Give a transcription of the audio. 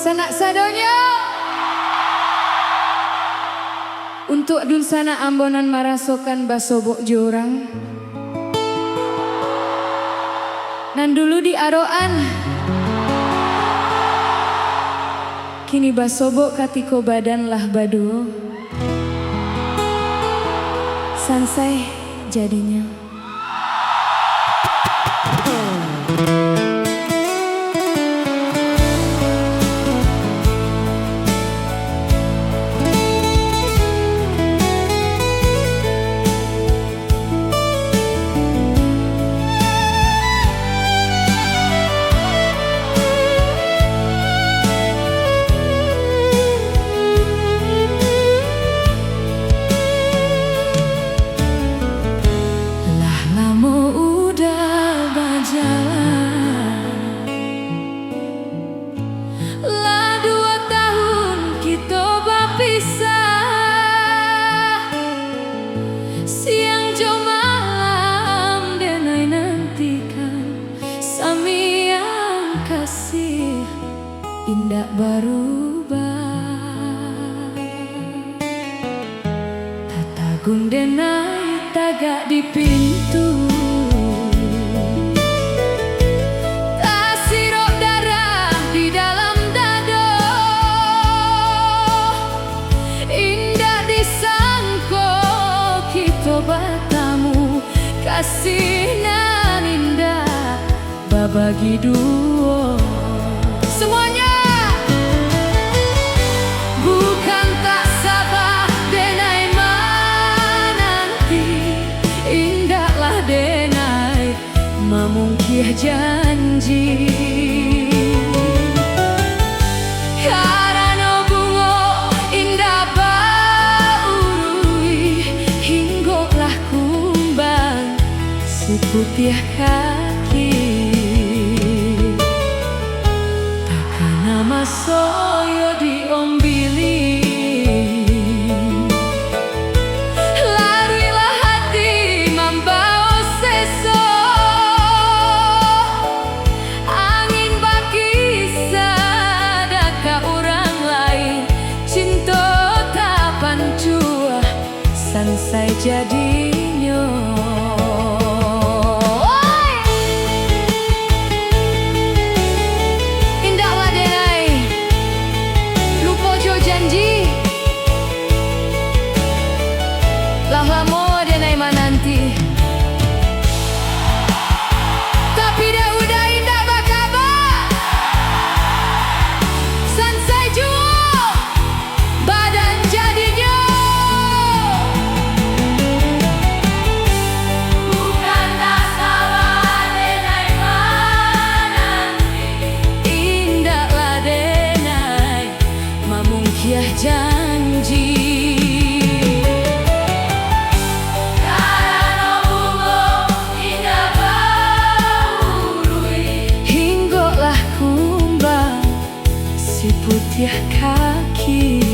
Sanak sadonya untuk dulsana ambonan marasokan basobok jorang. Nan dulu di aroan kini basobok katiko badan lah bado. Sansai jadinya. Indah berubah, tatagung denai tagak di pintu, tasirok darah di dalam dado, indah disangko kita batamu, kasih nan indah babagi duo. Semuanya bukan tak sabar denai menanti, indahlah denai memungkih janji. Karena bungo indah baurui, hinggolah kumbang si putih kaki. Nama soyo diombili, laruilah hati membawa seso, angin bakisah daka orang lain, cinta tapan jua sansai jadinya. Lah lamo denai mananti, tapi dia udah indah bakabar. Sansai juo badan jadinya. Bukan tak sabar denai mananti, indahlah denai memungkih janji. Putih kaki.